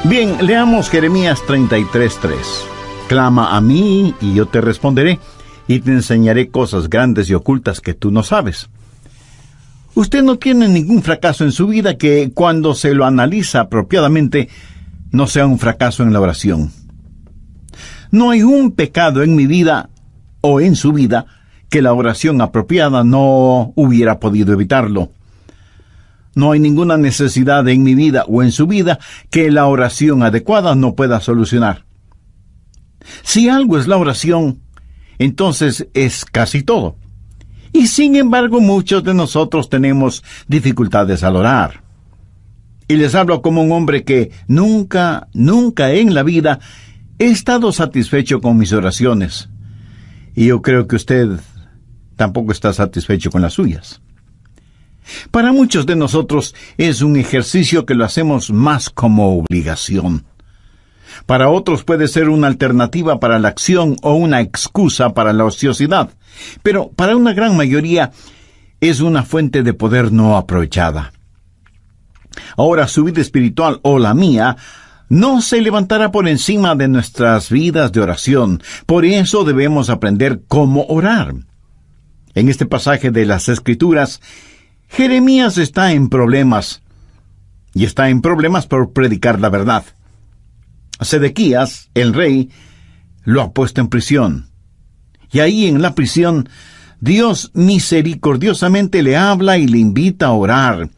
Bien, leamos Jeremías 33:3. Clama a mí y yo te responderé, y te enseñaré cosas grandes y ocultas que tú no sabes. Usted no tiene ningún fracaso en su vida que, cuando se lo analiza apropiadamente, no sea un fracaso en la oración. No hay un pecado en mi vida o en su vida que la oración apropiada no hubiera podido evitarlo. No hay ninguna necesidad en mi vida o en su vida que la oración adecuada no pueda solucionar. Si algo es la oración, entonces es casi todo. Y sin embargo, muchos de nosotros tenemos dificultades al orar. Y les hablo como un hombre que nunca en la vida he estado satisfecho con mis oraciones. Y yo creo que usted tampoco está satisfecho con las suyas. Para muchos de nosotros es un ejercicio que lo hacemos más como obligación. Para otros puede ser una alternativa para la acción o una excusa para la ociosidad. Pero para una gran mayoría es una fuente de poder no aprovechada. Ahora, su vida espiritual o la mía no se levantará por encima de nuestras vidas de oración. Por eso debemos aprender cómo orar. En este pasaje de las Escrituras, Jeremías está en problemas. Y está en problemas por predicar la verdad. Sedequías, el rey, lo ha puesto en prisión. Y ahí en la prisión, Dios misericordiosamente le habla y le invita a orar.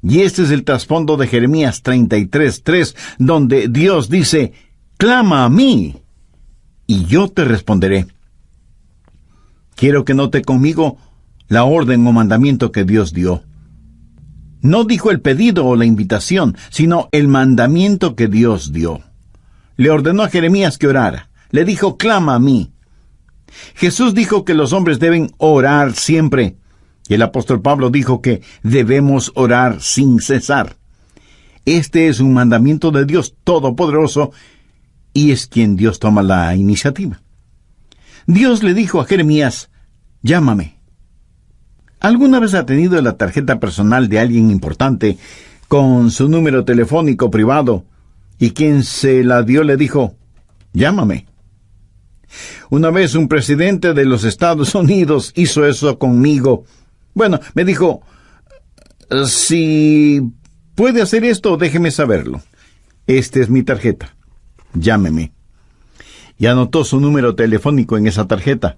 Y este es el trasfondo de Jeremías 33:3, donde Dios dice: clama a mí, y yo te responderé. Quiero que note conmigo la orden o mandamiento que Dios dio. No dijo el pedido o la invitación, sino el mandamiento que Dios dio. Le ordenó a Jeremías que orara. Le dijo: clama a mí. Jesús dijo que los hombres deben orar siempre. Y el apóstol Pablo dijo que debemos orar sin cesar. Este es un mandamiento de Dios Todopoderoso, y es quien Dios toma la iniciativa. Dios le dijo a Jeremías: llámame. ¿Alguna vez ha tenido la tarjeta personal de alguien importante con su número telefónico privado y quien se la dio le dijo: llámame? Una vez un presidente de los Estados Unidos hizo eso conmigo. Bueno, me dijo: si puede hacer esto, déjeme saberlo. Esta es mi tarjeta. Llámeme. Y anotó su número telefónico en esa tarjeta.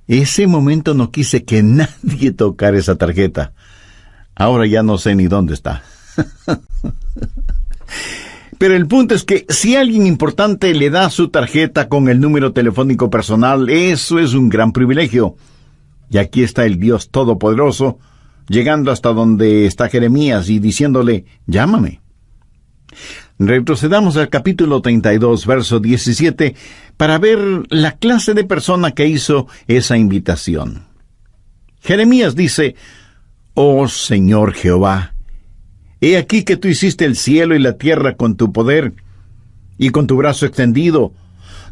Ese momento no quise que nadie tocara esa tarjeta. Ahora ya no sé ni dónde está. Pero el punto es que si alguien importante le da su tarjeta con el número telefónico personal, eso es un gran privilegio. Y aquí está el Dios Todopoderoso, llegando hasta donde está Jeremías y diciéndole: llámame. Retrocedamos al capítulo 32, verso 17, para ver la clase de persona que hizo esa invitación. Jeremías dice: oh Señor Jehová, he aquí que tú hiciste el cielo y la tierra con tu poder y con tu brazo extendido.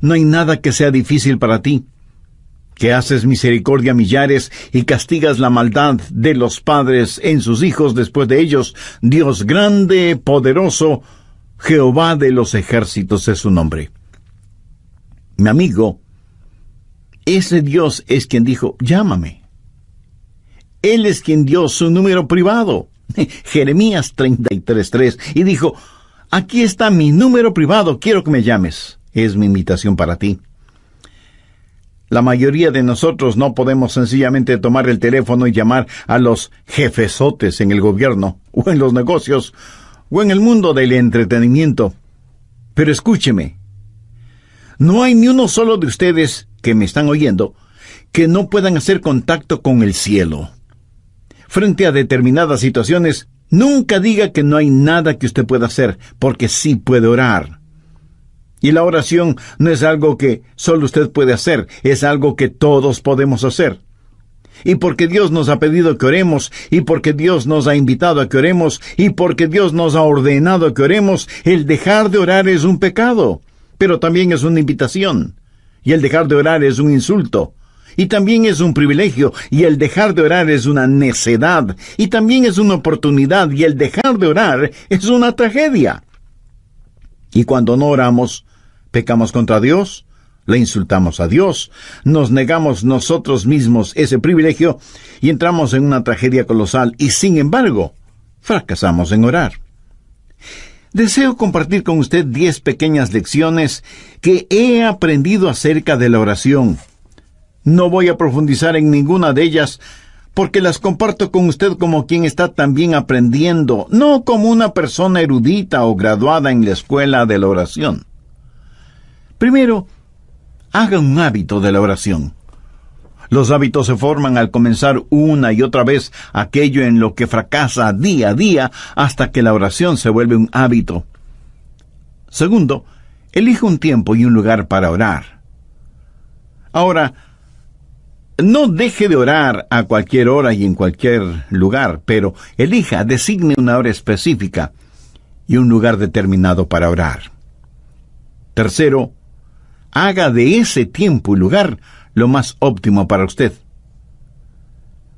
No hay nada que sea difícil para ti. Que haces misericordia a millares y castigas la maldad de los padres en sus hijos después de ellos. Dios grande, poderoso, Jehová de los ejércitos es su nombre. Mi amigo, ese Dios es quien dijo: llámame. Él es quien dio su número privado, Jeremías 33:3, y dijo: aquí está mi número privado, quiero que me llames. Es mi invitación para ti. La mayoría de nosotros no podemos sencillamente tomar el teléfono y llamar a los jefesotes en el gobierno, o en los negocios, o en el mundo del entretenimiento. Pero escúcheme, no hay ni uno solo de ustedes que me están oyendo que no puedan hacer contacto con el cielo. Frente a determinadas situaciones, nunca diga que no hay nada que usted pueda hacer, porque sí puede orar. Y la oración no es algo que solo usted puede hacer, es algo que todos podemos hacer. Y porque Dios nos ha pedido que oremos, y porque Dios nos ha invitado a que oremos, y porque Dios nos ha ordenado que oremos, el dejar de orar es un pecado, pero también es una invitación. Y el dejar de orar es un insulto, y también es un privilegio, y el dejar de orar es una necedad, y también es una oportunidad, y el dejar de orar es una tragedia. Y cuando no oramos, pecamos contra Dios, le insultamos a Dios, nos negamos nosotros mismos ese privilegio y entramos en una tragedia colosal y, sin embargo, fracasamos en orar. Deseo compartir con usted 10 pequeñas lecciones que he aprendido acerca de la oración. No voy a profundizar en ninguna de ellas porque las comparto con usted como quien está también aprendiendo, no como una persona erudita o graduada en la escuela de la oración. Primero, haga un hábito de la oración. Los hábitos se forman al comenzar una y otra vez aquello en lo que fracasa día a día hasta que la oración se vuelve un hábito. Segundo, elija un tiempo y un lugar para orar. Ahora, no deje de orar a cualquier hora y en cualquier lugar, pero designe una hora específica y un lugar determinado para orar. Tercero, haga de ese tiempo y lugar lo más óptimo para usted.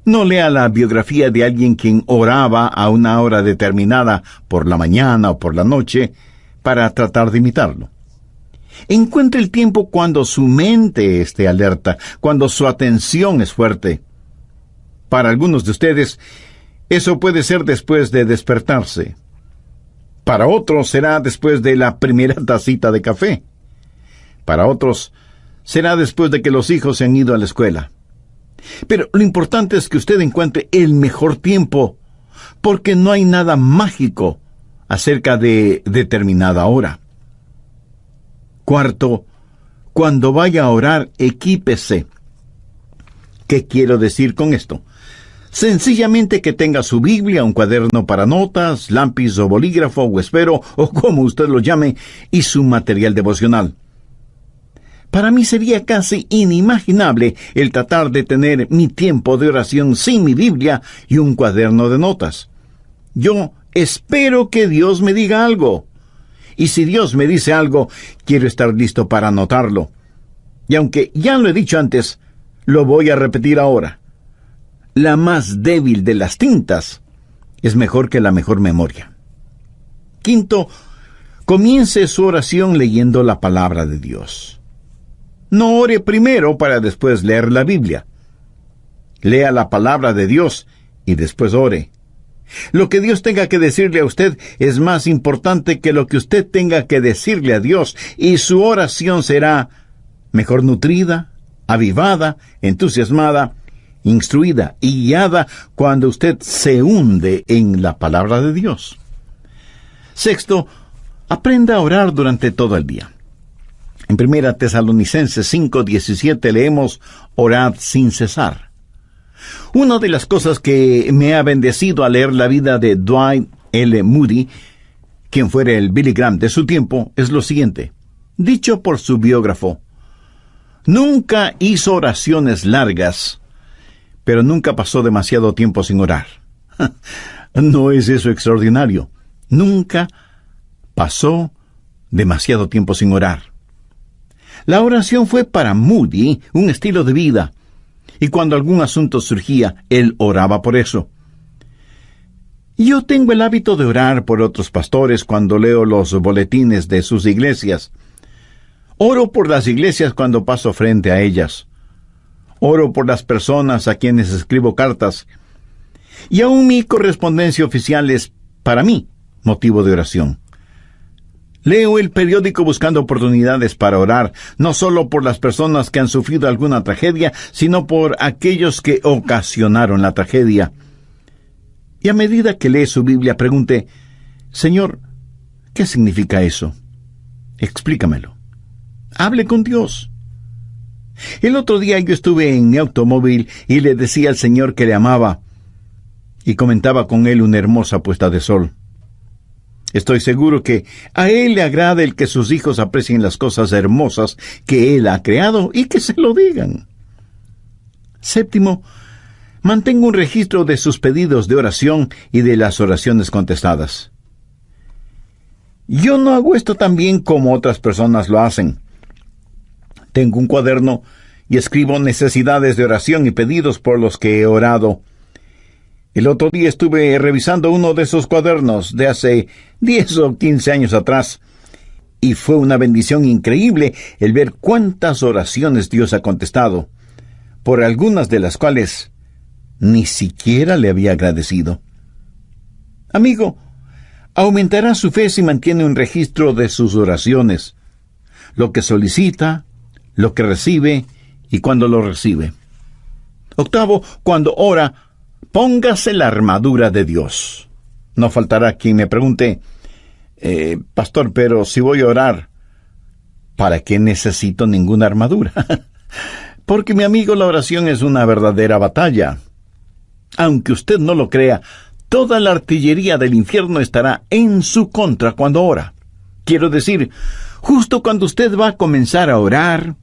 No lea la biografía de alguien quien oraba a una hora determinada por la mañana o por la noche para tratar de imitarlo. Encuentre el tiempo cuando su mente esté alerta, cuando su atención es fuerte. Para algunos de ustedes, eso puede ser después de despertarse. Para otros será después de la primera tacita de café. Para otros será después de que los hijos se han ido a la escuela. Pero lo importante es que usted encuentre el mejor tiempo, porque no hay nada mágico acerca de determinada hora. Cuarto, cuando vaya a orar, equípese. ¿Qué quiero decir con esto? Sencillamente que tenga su Biblia, un cuaderno para notas, lápiz o bolígrafo o esfero, o como usted lo llame, y su material devocional. Para mí sería casi inimaginable el tratar de tener mi tiempo de oración sin mi Biblia y un cuaderno de notas. Yo espero que Dios me diga algo. Y si Dios me dice algo, quiero estar listo para anotarlo. Y aunque ya lo he dicho antes, lo voy a repetir ahora. La más débil de las tintas es mejor que la mejor memoria. Quinto, comience su oración leyendo la palabra de Dios. No ore primero para después leer la Biblia. Lea la palabra de Dios y después ore. Lo que Dios tenga que decirle a usted es más importante que lo que usted tenga que decirle a Dios, y su oración será mejor nutrida, avivada, entusiasmada, instruida y guiada cuando usted se hunde en la palabra de Dios. Sexto, aprenda a orar durante todo el día. En 1 Tesalonicenses 5:17 leemos: orad sin cesar. Una de las cosas que me ha bendecido al leer la vida de Dwight L. Moody, quien fuera el Billy Graham de su tiempo, es lo siguiente, dicho por su biógrafo: nunca hizo oraciones largas, pero nunca pasó demasiado tiempo sin orar. ¿No es eso extraordinario? Nunca pasó demasiado tiempo sin orar. La oración fue para Moody un estilo de vida, y cuando algún asunto surgía, él oraba por eso. Yo tengo el hábito de orar por otros pastores cuando leo los boletines de sus iglesias. Oro por las iglesias cuando paso frente a ellas. Oro por las personas a quienes escribo cartas. Y aún mi correspondencia oficial es, para mí, motivo de oración. Leo el periódico buscando oportunidades para orar, no solo por las personas que han sufrido alguna tragedia, sino por aquellos que ocasionaron la tragedia. Y a medida que lee su Biblia, pregunte: Señor, ¿qué significa eso? Explícamelo. Hable con Dios. El otro día yo estuve en mi automóvil y le decía al Señor que le amaba, y comentaba con él una hermosa puesta de sol. Estoy seguro que a Él le agrada el que sus hijos aprecien las cosas hermosas que Él ha creado y que se lo digan. Séptimo, mantenga un registro de sus pedidos de oración y de las oraciones contestadas. Yo no hago esto tan bien como otras personas lo hacen. Tengo un cuaderno y escribo necesidades de oración y pedidos por los que he orado. El otro día estuve revisando uno de esos cuadernos de hace 10 o 15 años atrás, Y fue una bendición increíble el ver cuántas oraciones Dios ha contestado, por algunas de las cuales ni siquiera le había agradecido. Amigo, aumentará su fe si mantiene un registro de sus oraciones, lo que solicita, lo que recibe y cuando lo recibe. Octavo, cuando ora, póngase la armadura de Dios. No faltará quien me pregunte, pastor, pero si voy a orar, ¿para qué necesito ninguna armadura? Porque, mi amigo, la oración es una verdadera batalla. Aunque usted no lo crea, toda la artillería del infierno estará en su contra cuando ora. Quiero decir, justo cuando usted va a comenzar a orar,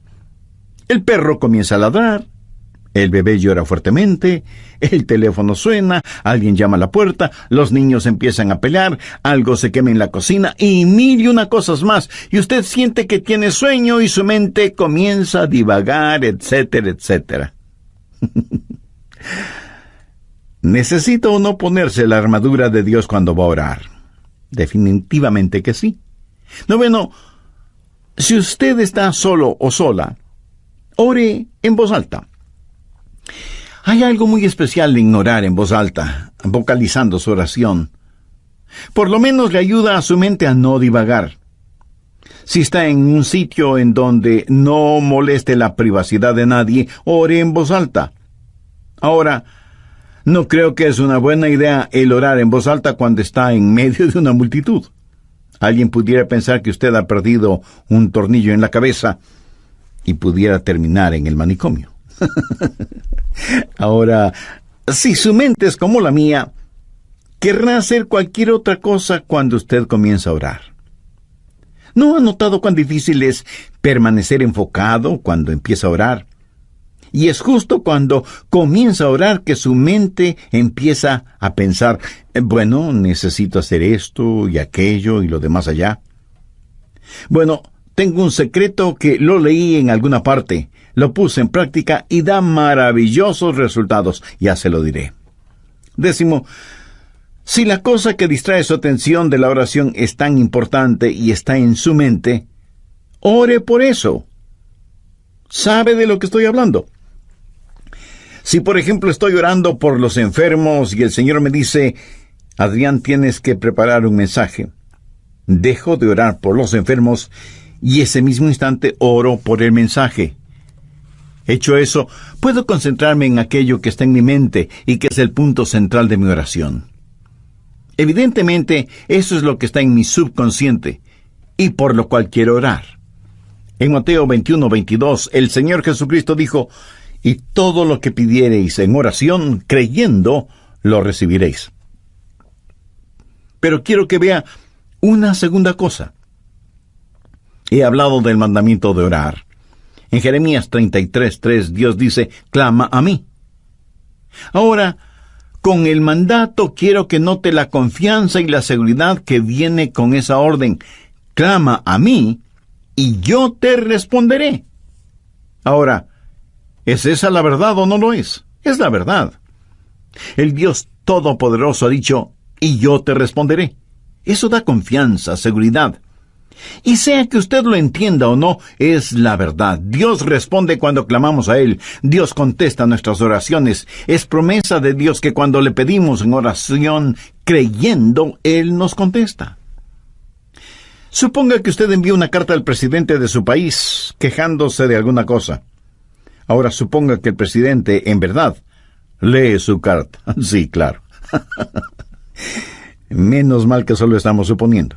el perro comienza a ladrar, el bebé llora fuertemente, el teléfono suena, alguien llama a la puerta, los niños empiezan a pelear, algo se quema en la cocina y mil y una cosas más, y usted siente que tiene sueño y su mente comienza a divagar, etcétera, etcétera. ¿Necesita o no ponerse la armadura de Dios cuando va a orar? Definitivamente que sí. Noveno, si usted está solo o sola, ore en voz alta. Hay algo muy especial en orar en voz alta, vocalizando su oración. Por lo menos le ayuda a su mente a no divagar. Si está en un sitio en donde no moleste la privacidad de nadie, ore en voz alta. Ahora, no creo que es una buena idea el orar en voz alta cuando está en medio de una multitud. Alguien pudiera pensar que usted ha perdido un tornillo en la cabeza y pudiera terminar en el manicomio. Ahora, si su mente es como la mía, querrá hacer cualquier otra cosa cuando usted comienza a orar. ¿No ha notado cuán difícil es permanecer enfocado cuando empieza a orar? Y es justo cuando comienza a orar que su mente empieza a pensar, bueno, necesito hacer esto y aquello y lo demás allá. Bueno, tengo un secreto que lo leí en alguna parte, lo puse en práctica y da maravillosos resultados, ya se lo diré. Décimo, si la cosa que distrae su atención de la oración es tan importante y está en su mente, ore por eso. ¿Sabe de lo que estoy hablando? Si, por ejemplo, estoy orando por los enfermos y el Señor me dice, Adrián, tienes que preparar un mensaje, dejo de orar por los enfermos y ese mismo instante oro por el mensaje. Hecho eso, puedo concentrarme en aquello que está en mi mente y que es el punto central de mi oración. Evidentemente, eso es lo que está en mi subconsciente y por lo cual quiero orar. En Mateo 21:22, el Señor Jesucristo dijo, y todo lo que pidiereis en oración, creyendo, lo recibiréis. Pero quiero que vea una segunda cosa. He hablado del mandamiento de orar. En Jeremías 33:3, Dios dice, clama a mí. Ahora, con el mandato quiero que note la confianza y la seguridad que viene con esa orden. Clama a mí, y yo te responderé. Ahora, ¿es esa la verdad o no lo es? Es la verdad. El Dios Todopoderoso ha dicho, y yo te responderé. Eso da confianza, seguridad. Y sea que usted lo entienda o no, es la verdad. Dios responde cuando clamamos a Él. Dios contesta nuestras oraciones. Es promesa de Dios que cuando le pedimos en oración, creyendo, Él nos contesta. Suponga que usted envía una carta al presidente de su país, quejándose de alguna cosa. Ahora suponga que el presidente, en verdad, lee su carta. Sí, claro. Menos mal que solo estamos suponiendo.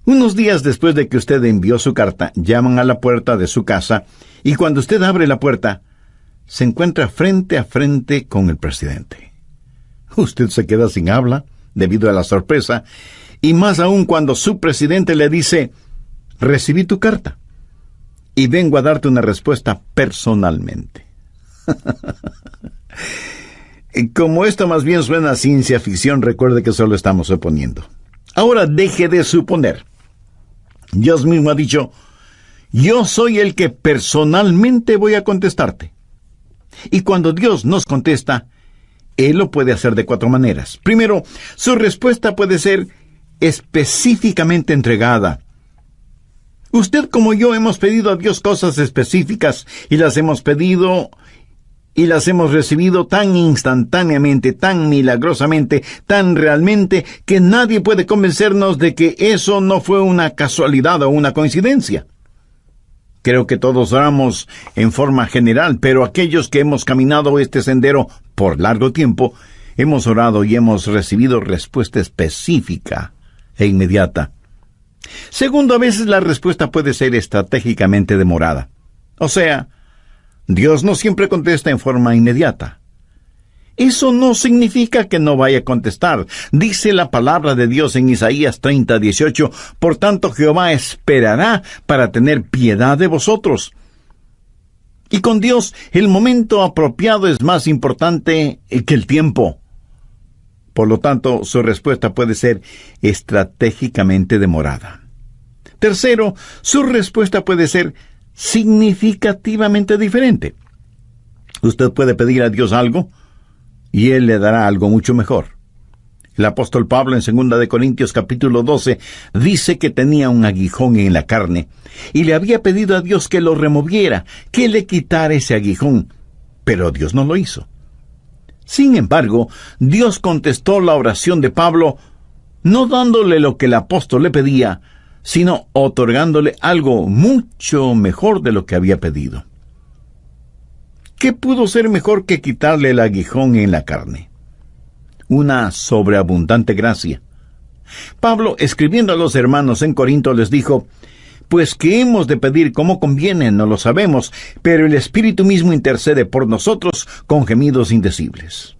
Unos días después de que usted envió su carta, llaman a la puerta de su casa y cuando usted abre la puerta, se encuentra frente a frente con el presidente. Usted se queda sin habla debido a la sorpresa y más aún cuando su presidente le dice, recibí tu carta y vengo a darte una respuesta personalmente. Como esto más bien suena a ciencia ficción, recuerde que solo estamos suponiendo. Ahora deje de suponer. Dios mismo ha dicho, yo soy el que personalmente voy a contestarte. Y cuando Dios nos contesta, Él lo puede hacer de 4 maneras. Primero, su respuesta puede ser específicamente entregada, Usted como yo hemos pedido a Dios cosas específicas y las hemos pedido y las hemos recibido tan instantáneamente, tan milagrosamente, tan realmente, que nadie puede convencernos de que eso no fue una casualidad o una coincidencia. Creo que todos oramos en forma general, pero aquellos que hemos caminado este sendero por largo tiempo, hemos orado y hemos recibido respuesta específica e inmediata. Segundo, a veces la respuesta puede ser estratégicamente demorada. O sea, Dios no siempre contesta en forma inmediata. Eso no significa que no vaya a contestar. Dice la palabra de Dios en Isaías 30:18, por tanto Jehová esperará para tener piedad de vosotros. Y con Dios, el momento apropiado es más importante que el tiempo. Por lo tanto, su respuesta puede ser estratégicamente demorada. Tercero, su respuesta puede ser significativamente diferente. Usted puede pedir a Dios algo y Él le dará algo mucho mejor. El apóstol Pablo en 2 Corintios capítulo 12 dice que tenía un aguijón en la carne y le había pedido a Dios que lo removiera, que le quitara ese aguijón, pero Dios no lo hizo. Sin embargo, Dios contestó la oración de Pablo, no dándole lo que el apóstol le pedía, sino otorgándole algo mucho mejor de lo que había pedido. ¿Qué pudo ser mejor que quitarle el aguijón en la carne? Una sobreabundante gracia. Pablo, escribiendo a los hermanos en Corinto, les dijo, pues que hemos de pedir como conviene, no lo sabemos, pero el Espíritu mismo intercede por nosotros con gemidos indecibles.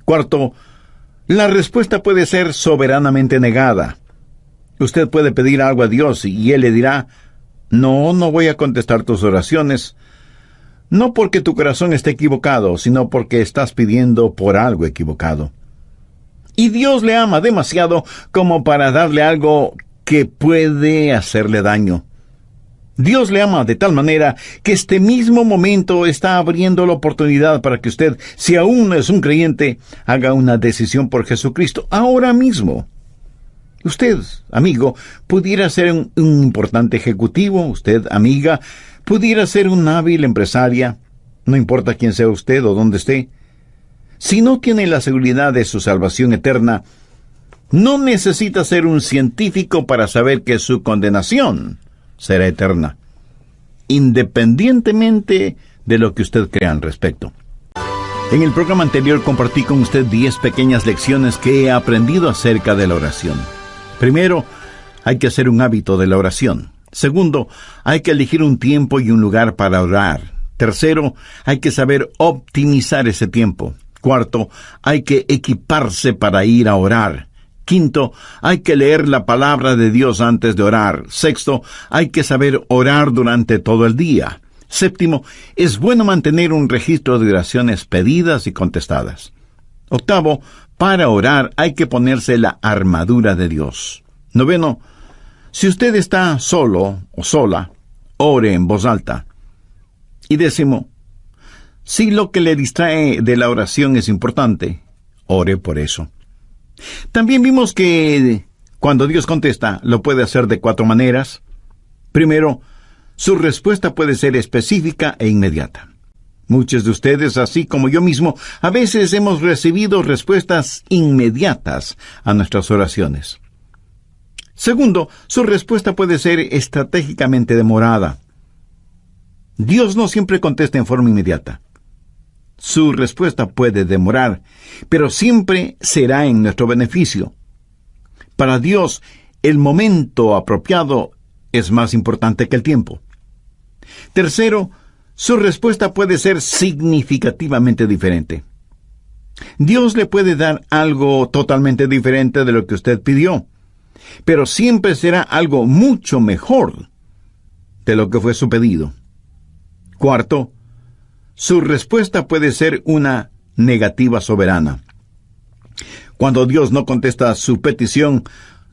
Cuarto, la respuesta puede ser soberanamente negada. Usted puede pedir algo a Dios y Él le dirá, no voy a contestar tus oraciones, no porque tu corazón esté equivocado, sino porque estás pidiendo por algo equivocado. Y Dios le ama demasiado como para darle algo que puede hacerle daño. Dios le ama de tal manera que este mismo momento está abriendo la oportunidad para que usted, si aún no es un creyente, haga una decisión por Jesucristo ahora mismo. Usted, amigo, pudiera ser un importante ejecutivo, usted, amiga, pudiera ser una hábil empresaria, no importa quién sea usted o dónde esté. Si no tiene la seguridad de su salvación eterna, no necesita ser un científico para saber que su condenación será eterna, independientemente de lo que usted crea al respecto. En el programa anterior compartí con usted 10 pequeñas lecciones que he aprendido acerca de la oración. Primero, hay que hacer un hábito de la oración. Segundo, hay que elegir un tiempo y un lugar para orar. Tercero, hay que saber optimizar ese tiempo. Cuarto, hay que equiparse para ir a orar. Quinto, hay que leer la palabra de Dios antes de orar. Sexto, hay que saber orar durante todo el día. Séptimo, es bueno mantener un registro de oraciones pedidas y contestadas. Octavo, para orar hay que ponerse la armadura de Dios. Noveno, si usted está solo o sola, ore en voz alta. Y décimo, si lo que le distrae de la oración es importante, ore por eso. También vimos que cuando Dios contesta, lo puede hacer de 4 maneras. Primero, su respuesta puede ser específica e inmediata. Muchos de ustedes, así como yo mismo, a veces hemos recibido respuestas inmediatas a nuestras oraciones. Segundo, su respuesta puede ser estratégicamente demorada. Dios no siempre contesta en forma inmediata. Su respuesta puede demorar, pero siempre será en nuestro beneficio. Para Dios, el momento apropiado es más importante que el tiempo. Tercero, su respuesta puede ser significativamente diferente. Dios le puede dar algo totalmente diferente de lo que usted pidió, pero siempre será algo mucho mejor de lo que fue su pedido. Cuarto, su respuesta puede ser una negativa soberana. Cuando Dios no contesta su petición,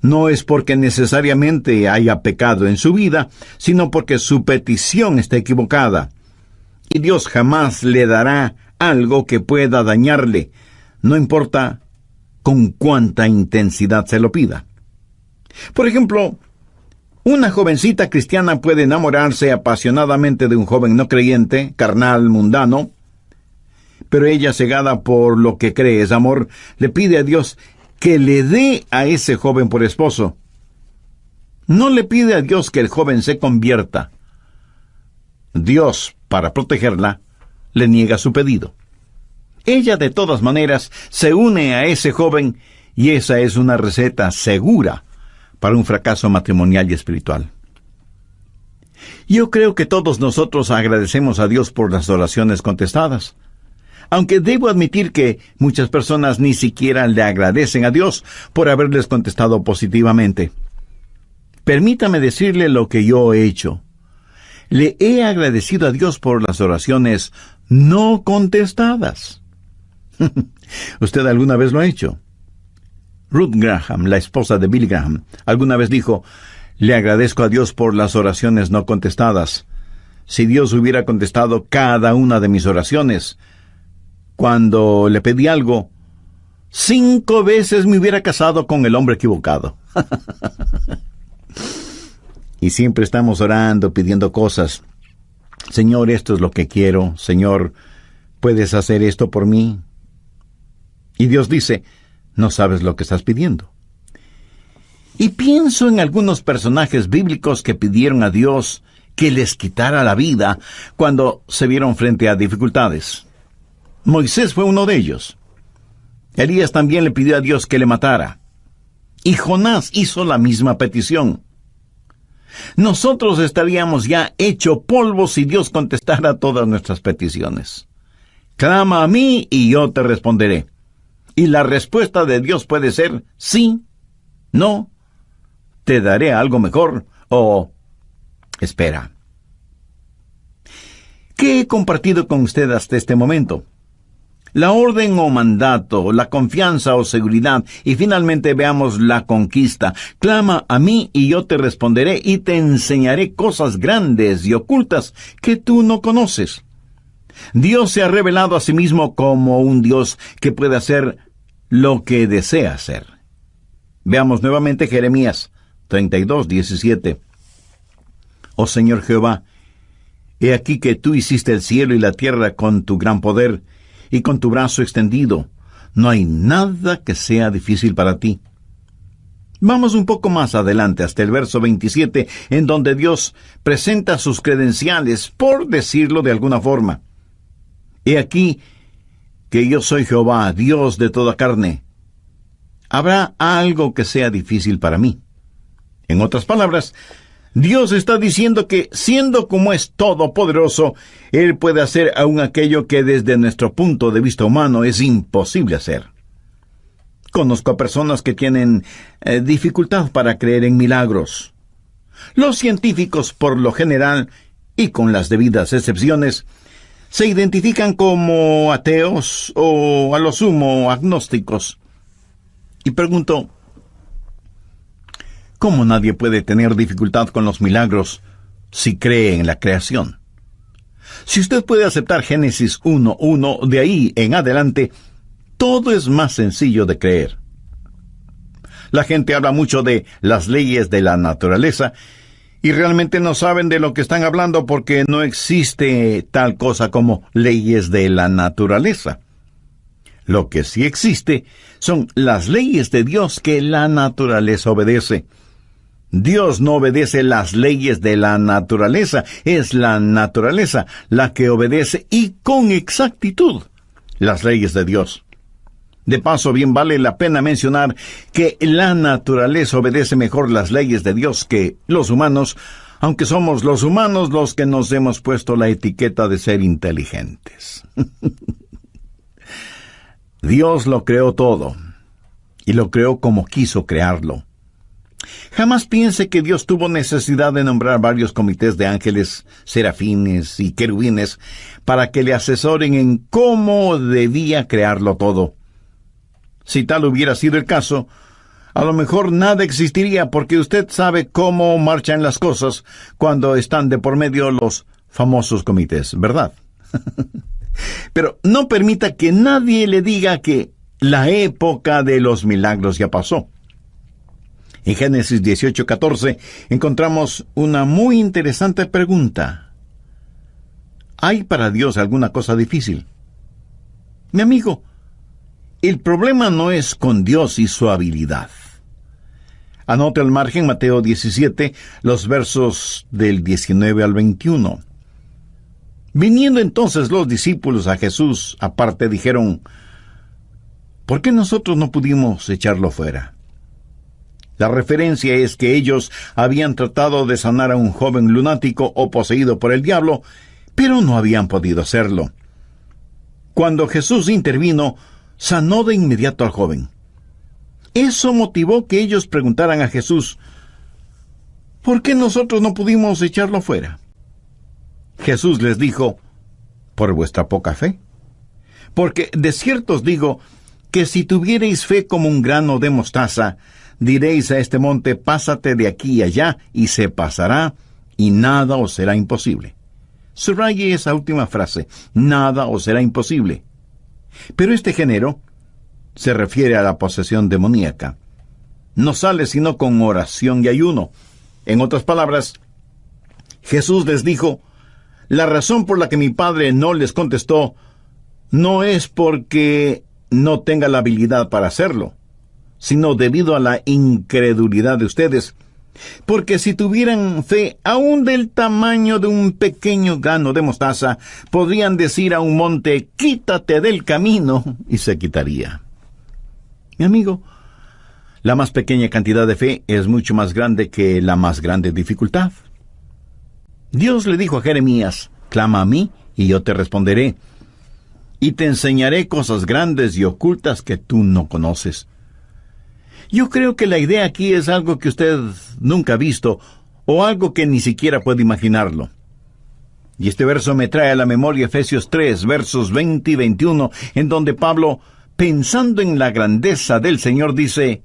no es porque necesariamente haya pecado en su vida, sino porque su petición está equivocada. Y Dios jamás le dará algo que pueda dañarle, no importa con cuánta intensidad se lo pida. Por ejemplo, Una jovencita cristiana puede enamorarse apasionadamente de un joven no creyente, carnal, mundano, pero ella, cegada por lo que cree es amor, le pide a Dios que le dé a ese joven por esposo. No le pide a Dios que el joven se convierta. Dios, para protegerla, le niega su pedido. Ella, de todas maneras, se une a ese joven, y esa es una receta segura para un fracaso matrimonial y espiritual. Yo creo que todos nosotros agradecemos a Dios por las oraciones contestadas, aunque debo admitir que muchas personas ni siquiera le agradecen a Dios por haberles contestado positivamente. Permítame decirle lo que yo he hecho. Le he agradecido a Dios por las oraciones no contestadas. ¿Usted alguna vez lo ha hecho? Ruth Graham, la esposa de Billy Graham, alguna vez dijo: le agradezco a Dios por las oraciones no contestadas. Si Dios hubiera contestado cada una de mis oraciones, cuando le pedí algo, 5 veces me hubiera casado con el hombre equivocado. Y siempre estamos orando, pidiendo cosas. Señor, esto es lo que quiero. Señor, ¿puedes hacer esto por mí? Y Dios dice: no sabes lo que estás pidiendo. Y pienso en algunos personajes bíblicos que pidieron a Dios que les quitara la vida cuando se vieron frente a dificultades. Moisés fue uno de ellos. Elías también le pidió a Dios que le matara. Y Jonás hizo la misma petición. Nosotros estaríamos ya hecho polvo si Dios contestara todas nuestras peticiones. Clama a mí y yo te responderé. Y la respuesta de Dios puede ser sí, no, te daré algo mejor o espera. ¿Qué he compartido con usted hasta este momento? La orden o mandato, la confianza o seguridad, y finalmente veamos la conquista. Clama a mí y yo te responderé y te enseñaré cosas grandes y ocultas que tú no conoces. Dios se ha revelado a sí mismo como un Dios que puede hacer lo que desea hacer. Veamos nuevamente Jeremías 32:17. Oh Señor Jehová, he aquí que tú hiciste el cielo y la tierra con tu gran poder y con tu brazo extendido. No hay nada que sea difícil para ti. Vamos un poco más adelante hasta el verso 27, en donde Dios presenta sus credenciales, por decirlo de alguna forma. He aquí que yo soy Jehová, Dios de toda carne. ¿Habrá algo que sea difícil para mí? En otras palabras, Dios está diciendo que, siendo como es todopoderoso, Él puede hacer aún aquello que desde nuestro punto de vista humano es imposible hacer. Conozco a personas que tienen dificultad para creer en milagros. Los científicos, por lo general, y con las debidas excepciones, se identifican como ateos o, a lo sumo, agnósticos. Y pregunto, ¿cómo nadie puede tener dificultad con los milagros si cree en la creación? Si usted puede aceptar Génesis 1:1, de ahí en adelante, todo es más sencillo de creer. La gente habla mucho de las leyes de la naturaleza, y realmente no saben de lo que están hablando porque no existe tal cosa como leyes de la naturaleza. Lo que sí existe son las leyes de Dios que la naturaleza obedece. Dios no obedece las leyes de la naturaleza, es la naturaleza la que obedece y con exactitud las leyes de Dios. De paso, bien vale la pena mencionar que la naturaleza obedece mejor las leyes de Dios que los humanos, aunque somos los humanos los que nos hemos puesto la etiqueta de ser inteligentes. Dios lo creó todo, y lo creó como quiso crearlo. Jamás piense que Dios tuvo necesidad de nombrar varios comités de ángeles, serafines y querubines para que le asesoren en cómo debía crearlo todo. Si tal hubiera sido el caso, a lo mejor nada existiría, porque usted sabe cómo marchan las cosas cuando están de por medio los famosos comités, ¿verdad? Pero no permita que nadie le diga que la época de los milagros ya pasó. En Génesis 18:14 encontramos una muy interesante pregunta. ¿Hay para Dios alguna cosa difícil? Mi amigo, el problema no es con Dios y su habilidad. Anote al margen Mateo 17, los versos del 19 al 21. Viniendo entonces los discípulos a Jesús aparte, dijeron: ¿por qué nosotros no pudimos echarlo fuera? La referencia es que ellos habían tratado de sanar a un joven lunático o poseído por el diablo, pero no habían podido hacerlo. Cuando Jesús intervino, sanó de inmediato al joven. Eso motivó que ellos preguntaran a Jesús: ¿por qué nosotros no pudimos echarlo fuera? Jesús les dijo: por vuestra poca fe. Porque de cierto os digo que si tuviereis fe como un grano de mostaza, diréis a este monte: pásate de aquí y allá, y se pasará, y nada os será imposible. Subraye esa última frase: nada os será imposible. Pero este género se refiere a la posesión demoníaca. No sale sino con oración y ayuno. En otras palabras, Jesús les dijo: la razón por la que mi Padre no les contestó no es porque no tenga la habilidad para hacerlo, sino debido a la incredulidad de ustedes. Porque si tuvieran fe aún del tamaño de un pequeño grano de mostaza, podrían decir a un monte: quítate del camino, y se quitaría. Mi amigo, la más pequeña cantidad de fe es mucho más grande que la más grande dificultad. Dios le dijo a Jeremías: clama a mí, y yo te responderé, y te enseñaré cosas grandes y ocultas que tú no conoces. Yo creo que la idea aquí es algo que usted nunca ha visto, o algo que ni siquiera puede imaginarlo. Y este verso me trae a la memoria Efesios 3, versos 20 y 21, en donde Pablo, pensando en la grandeza del Señor, dice: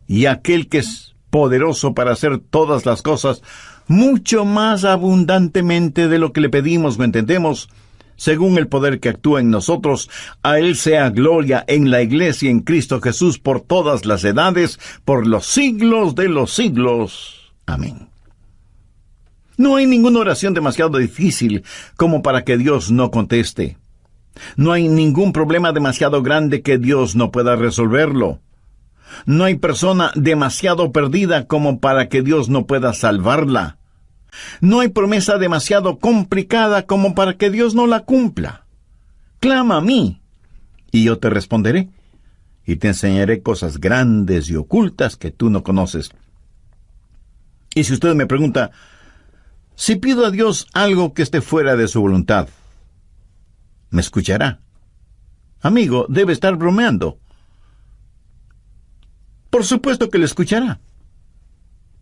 y aquel que es poderoso para hacer todas las cosas, mucho más abundantemente de lo que le pedimos o entendemos, según el poder que actúa en nosotros, a Él sea gloria en la Iglesia en Cristo Jesús por todas las edades, por los siglos de los siglos. Amén. No hay ninguna oración demasiado difícil como para que Dios no conteste. No hay ningún problema demasiado grande que Dios no pueda resolverlo. No hay persona demasiado perdida como para que Dios no pueda salvarla. No hay promesa demasiado complicada como para que Dios no la cumpla. Clama a mí, y yo te responderé, y te enseñaré cosas grandes y ocultas que tú no conoces. Y si usted me pregunta: si pido a Dios algo que esté fuera de su voluntad, ¿me escuchará? Amigo, debe estar bromeando. Por supuesto que le escuchará,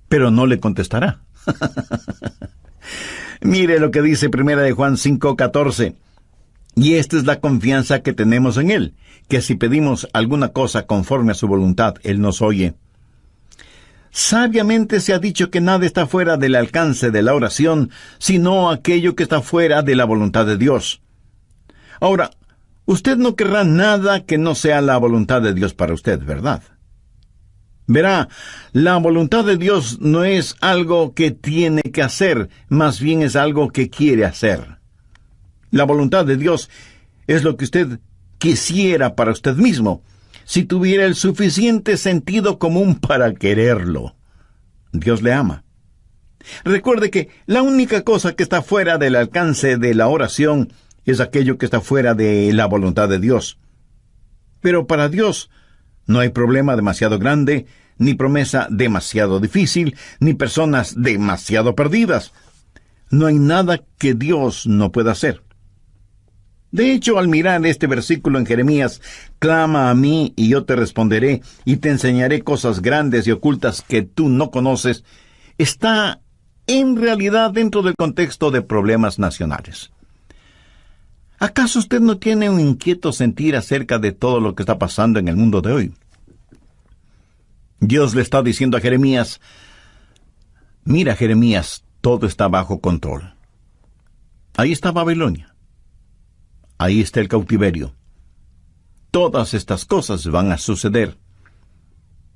pero no le contestará. Mire lo que dice 1 Juan 5:14. Y esta es la confianza que tenemos en Él, que si pedimos alguna cosa conforme a su voluntad, Él nos oye. Sabiamente se ha dicho que nada está fuera del alcance de la oración, sino aquello que está fuera de la voluntad de Dios. Ahora, usted no querrá nada que no sea la voluntad de Dios para usted, ¿verdad? Verá, la voluntad de Dios no es algo que tiene que hacer, más bien es algo que quiere hacer. La voluntad de Dios es lo que usted quisiera para usted mismo, si tuviera el suficiente sentido común para quererlo. Dios le ama. Recuerde que la única cosa que está fuera del alcance de la oración es aquello que está fuera de la voluntad de Dios. Pero para Dios no hay problema demasiado grande, ni promesa demasiado difícil, ni personas demasiado perdidas. No hay nada que Dios no pueda hacer. De hecho, al mirar este versículo en Jeremías, clama a mí y yo te responderé, y te enseñaré cosas grandes y ocultas que tú no conoces, está en realidad dentro del contexto de problemas nacionales. ¿Acaso usted no tiene un inquieto sentir acerca de todo lo que está pasando en el mundo de hoy? Dios le está diciendo a Jeremías: mira, Jeremías, todo está bajo control. Ahí está Babilonia. Ahí está el cautiverio. Todas estas cosas van a suceder.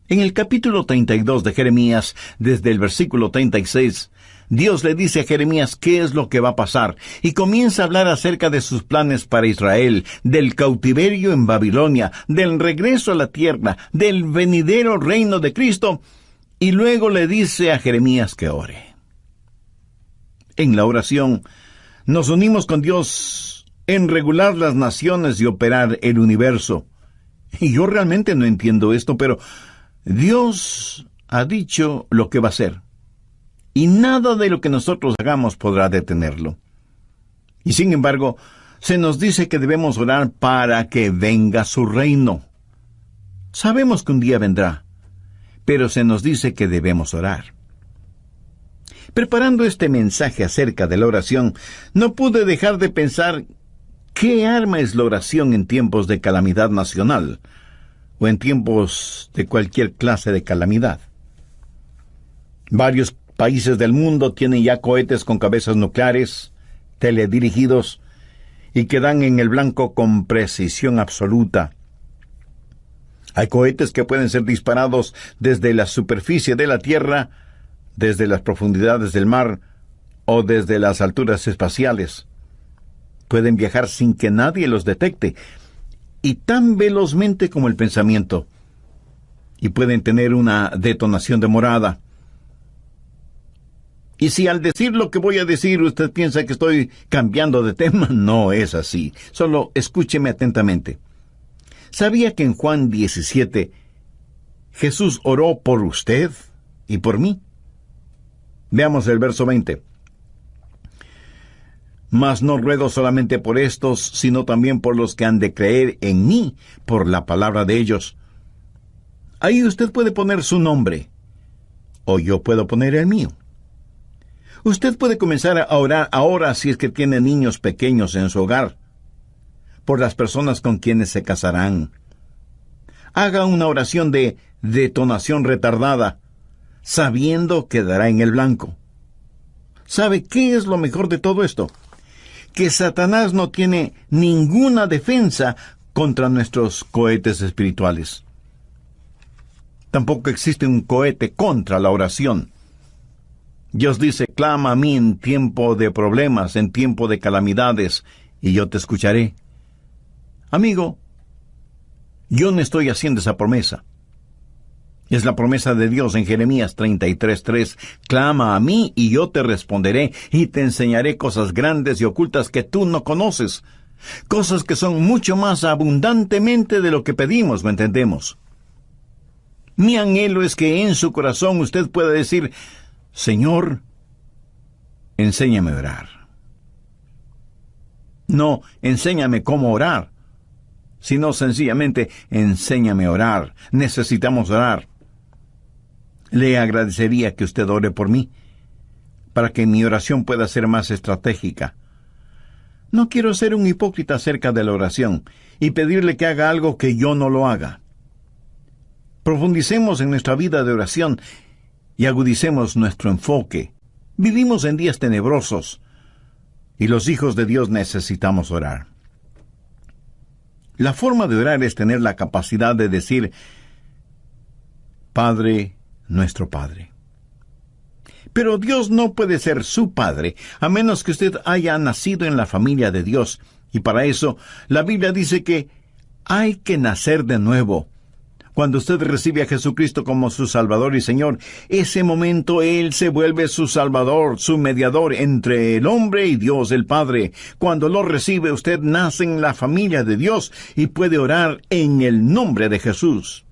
En el capítulo 32 de Jeremías, desde el versículo 36, Dios le dice a Jeremías qué es lo que va a pasar, y comienza a hablar acerca de sus planes para Israel, del cautiverio en Babilonia, del regreso a la tierra, del venidero reino de Cristo, y luego le dice a Jeremías que ore. En la oración, nos unimos con Dios en regular las naciones y operar el universo. Y yo realmente no entiendo esto, pero Dios ha dicho lo que va a hacer, y nada de lo que nosotros hagamos podrá detenerlo. Y sin embargo, se nos dice que debemos orar para que venga su reino. Sabemos que un día vendrá, pero se nos dice que debemos orar. Preparando este mensaje acerca de la oración, no pude dejar de pensar qué arma es la oración en tiempos de calamidad nacional, o en tiempos de cualquier clase de calamidad. Varios países del mundo tienen ya cohetes con cabezas nucleares, teledirigidos, y que dan en el blanco con precisión absoluta. Hay cohetes que pueden ser disparados desde la superficie de la Tierra, desde las profundidades del mar, o desde las alturas espaciales. Pueden viajar sin que nadie los detecte, y tan velozmente como el pensamiento, y pueden tener una detonación demorada. Y si al decir lo que voy a decir usted piensa que estoy cambiando de tema, no es así. Solo escúcheme atentamente. ¿Sabía que en Juan 17 Jesús oró por usted y por mí? Veamos el verso 20. Mas no ruego solamente por estos, sino también por los que han de creer en mí, por la palabra de ellos. Ahí usted puede poner su nombre, o yo puedo poner el mío. Usted puede comenzar a orar ahora si es que tiene niños pequeños en su hogar, por las personas con quienes se casarán. Haga una oración de detonación retardada, sabiendo que dará en el blanco. ¿Sabe qué es lo mejor de todo esto? Que Satanás no tiene ninguna defensa contra nuestros cohetes espirituales. Tampoco existe un cohete contra la oración. Dios dice, clama a mí en tiempo de problemas, en tiempo de calamidades, y yo te escucharé. Amigo, yo no estoy haciendo esa promesa. Es la promesa de Dios en Jeremías 33:3. Clama a mí y yo te responderé y te enseñaré cosas grandes y ocultas que tú no conoces. Cosas que son mucho más abundantemente de lo que pedimos, ¿me entendemos? Mi anhelo es que en su corazón usted pueda decir, Señor, enséñame a orar. No, enséñame cómo orar, sino sencillamente, enséñame a orar. Necesitamos orar. Le agradecería que usted ore por mí, para que mi oración pueda ser más estratégica. No quiero ser un hipócrita acerca de la oración y pedirle que haga algo que yo no lo haga. Profundicemos en nuestra vida de oración y agudicemos nuestro enfoque. Vivimos en días tenebrosos y los hijos de Dios necesitamos orar. La forma de orar es tener la capacidad de decir, Padre, nuestro Padre. Pero Dios no puede ser su Padre, a menos que usted haya nacido en la familia de Dios. Y para eso, la Biblia dice que hay que nacer de nuevo. Cuando usted recibe a Jesucristo como su Salvador y Señor, ese momento Él se vuelve su Salvador, su mediador entre el hombre y Dios el Padre. Cuando lo recibe, usted nace en la familia de Dios y puede orar en el nombre de Jesús.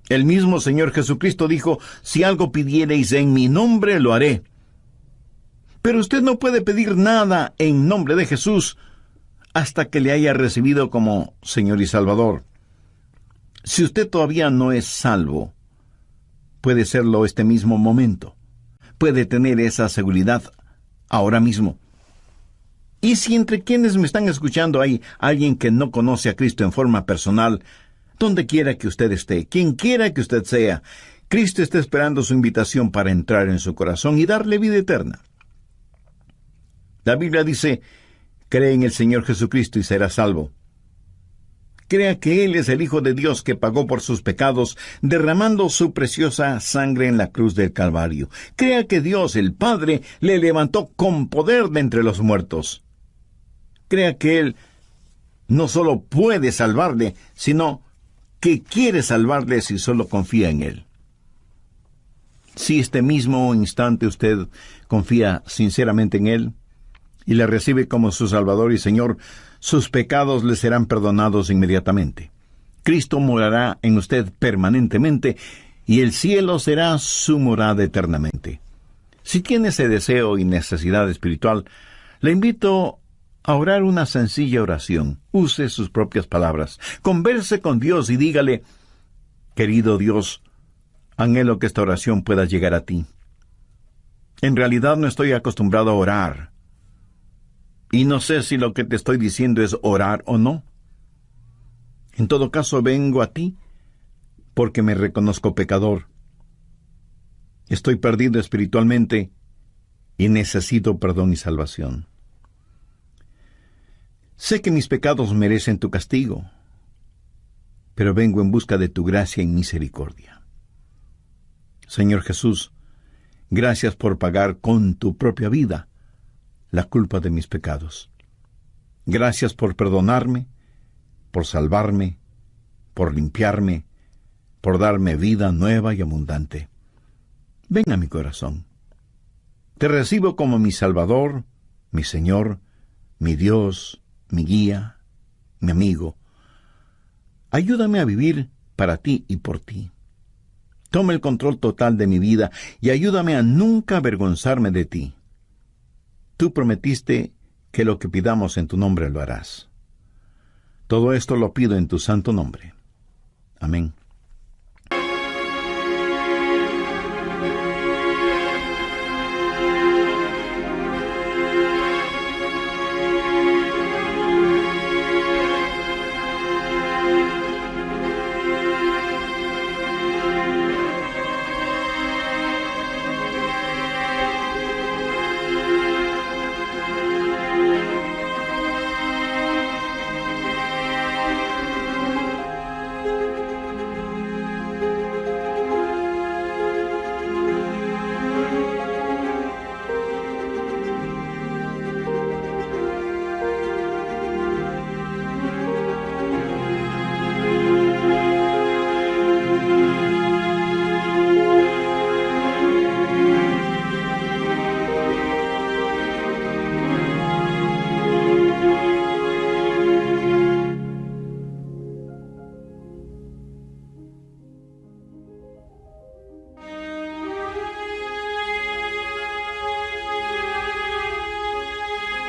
El mismo Señor Jesucristo dijo, si algo pidiereis en mi nombre, lo haré. Pero usted no puede pedir nada en nombre de Jesús hasta que le haya recibido como Señor y Salvador. Si usted todavía no es salvo, puede serlo este mismo momento. Puede tener esa seguridad ahora mismo. Y si entre quienes me están escuchando hay alguien que no conoce a Cristo en forma personal, donde quiera que usted esté, quien quiera que usted sea, Cristo está esperando su invitación para entrar en su corazón y darle vida eterna. La Biblia dice, cree en el Señor Jesucristo y serás salvo. Crea que Él es el Hijo de Dios que pagó por sus pecados, derramando su preciosa sangre en la cruz del Calvario. Crea que Dios, el Padre, le levantó con poder de entre los muertos. Crea que Él no solo puede salvarle, sino que quiere salvarle si solo confía en Él. Si este mismo instante usted confía sinceramente en Él y le recibe como su Salvador y Señor, sus pecados le serán perdonados inmediatamente. Cristo morará en usted permanentemente y el cielo será su morada eternamente. Si tiene ese deseo y necesidad espiritual, le invito a orar una sencilla oración. Use sus propias palabras. Converse con Dios y dígale: querido Dios, anhelo que esta oración pueda llegar a ti. En realidad no estoy acostumbrado a orar. Y no sé si lo que te estoy diciendo es orar o no. En todo caso, vengo a ti porque me reconozco pecador. Estoy perdido espiritualmente y necesito perdón y salvación. Sé que mis pecados merecen tu castigo, pero vengo en busca de tu gracia y misericordia. Señor Jesús, gracias por pagar con tu propia vida la culpa de mis pecados. Gracias por perdonarme, por salvarme, por limpiarme, por darme vida nueva y abundante. Ven a mi corazón. Te recibo como mi Salvador, mi Señor, mi Dios, mi guía, mi amigo. Ayúdame a vivir para ti y por ti. Toma el control total de mi vida y ayúdame a nunca avergonzarme de ti. Tú prometiste que lo que pidamos en tu nombre lo harás. Todo esto lo pido en tu santo nombre. Amén.